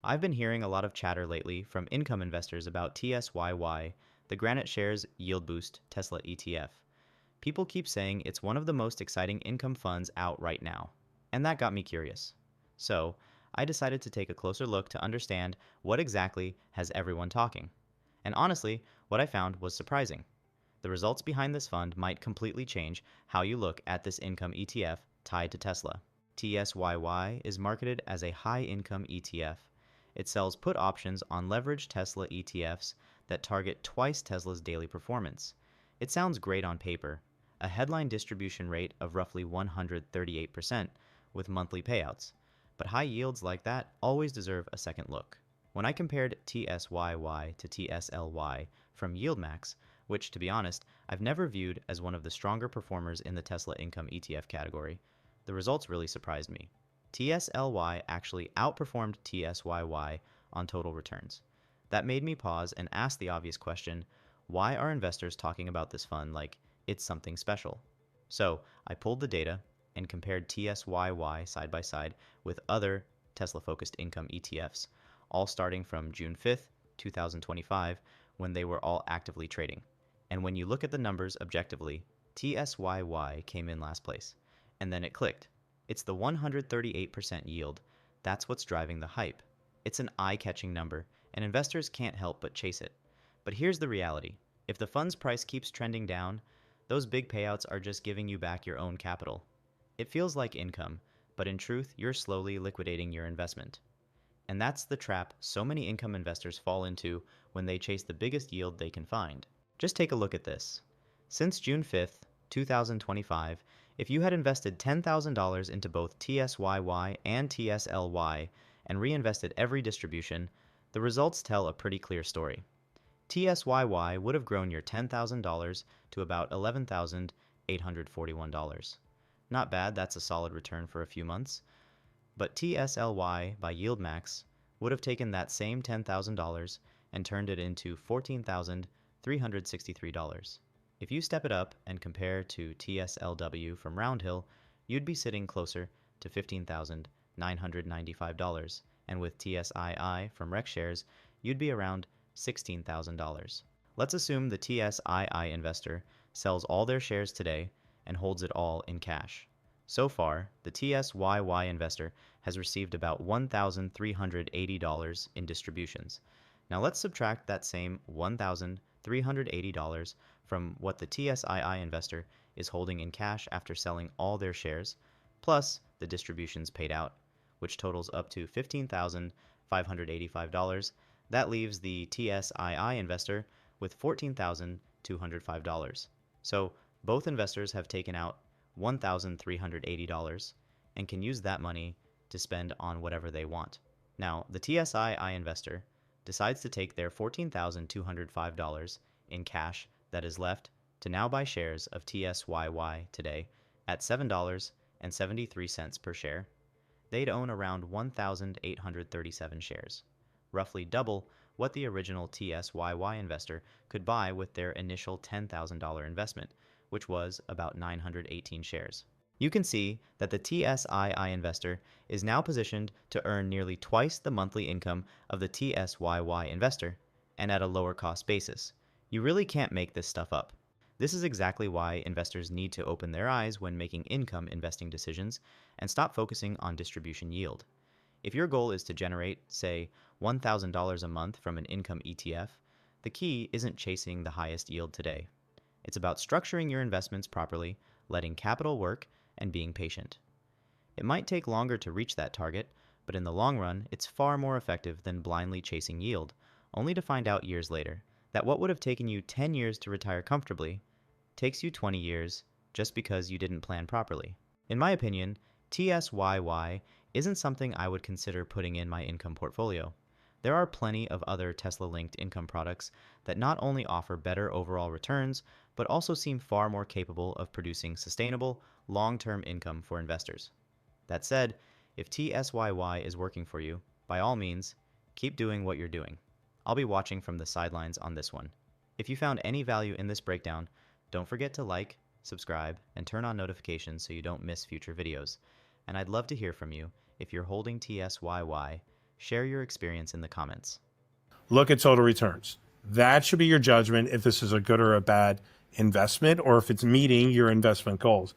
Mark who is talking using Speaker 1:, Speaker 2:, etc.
Speaker 1: I've been hearing a lot of chatter lately from income investors about TSYY, the Granite Shares Yield Boost Tesla ETF. People keep saying it's one of the most exciting income funds out right now, and that got me curious. So, I decided to take a closer look to understand what exactly has everyone talking. And honestly, what I found was surprising. The results behind this fund might completely change how you look at this income ETF tied to Tesla. TSYY is marketed as a high-income ETF. It sells put options on leveraged Tesla ETFs that target twice Tesla's daily performance. It sounds great on paper, a headline distribution rate of roughly 138% with monthly payouts. But high yields like that always deserve a second look. When I compared TSYY to TSLY from YieldMax, which to be honest, I've never viewed as one of the stronger performers in the Tesla income ETF category, the results really surprised me. TSLY actually outperformed TSYY on total returns. That made me pause and ask the obvious question, why are investors talking about this fund like it's something special? So I pulled the data and compared TSYY side by side with other Tesla-focused income ETFs, all starting from June 5th, 2025, when they were all actively trading. And when you look at the numbers objectively, TSYY came in last place. And then it clicked. It's the 138% yield. That's what's driving the hype. It's an eye-catching number, and investors can't help but chase it. But here's the reality. If the fund's price keeps trending down, those big payouts are just giving you back your own capital. It feels like income, but in truth, you're slowly liquidating your investment. And that's the trap so many income investors fall into when they chase the biggest yield they can find. Just take a look at this. Since June 5th, 2025, if you had invested $10,000 into both TSYY and TSLY and reinvested every distribution, the results tell a pretty clear story. TSYY would have grown your $10,000 to about $11,841. Not bad, that's a solid return for a few months. But TSLY by YieldMax would have taken that same $10,000 and turned it into $14,363. If you step it up and compare to TSLW from Roundhill, you'd be sitting closer to $15,995, and with TSII from RecShares, you'd be around $16,000. Let's assume the TSII investor sells all their shares today and holds it all in cash. So far, the TSYY investor has received about $1,380 in distributions. Now let's subtract that same $1,380 from what the TSII investor is holding in cash after selling all their shares, plus the distributions paid out, which totals up to $15,585. That leaves the TSII investor with $14,205. So both investors have taken out $1,380 and can use that money to spend on whatever they want. Now, the TSII investor decides to take their $14,205 in cash that is left to now buy shares of TSYY today at $7.73 per share. They'd own around 1,837 shares, roughly double what the original TSYY investor could buy with their initial $10,000 investment, which was about 918 shares. You can see that the TSII investor is now positioned to earn nearly twice the monthly income of the TSYY investor, and at a lower cost basis. You really can't make this stuff up. This is exactly why investors need to open their eyes when making income investing decisions and stop focusing on distribution yield. If your goal is to generate, say, $1,000 a month from an income ETF, the key isn't chasing the highest yield today. It's about structuring your investments properly, letting capital work, and being patient. It might take longer to reach that target, but in the long run, it's far more effective than blindly chasing yield, only to find out years later that what would have taken you 10 years to retire comfortably takes you 20 years just because you didn't plan properly. In my opinion, TSYY isn't something I would consider putting in my income portfolio. There are plenty of other Tesla-linked income products that not only offer better overall returns, but also seem far more capable of producing sustainable, long-term income for investors. That said, if TSYY is working for you, by all means, keep doing what you're doing. I'll be watching from the sidelines on this one. If you found any value in this breakdown, don't forget to like, subscribe, and turn on notifications so you don't miss future videos. And I'd love to hear from you if you're holding TSYY, Share your experience in the comments.
Speaker 2: Look at total returns. That should be your judgment if this is a good or a bad investment or if it's meeting your investment goals.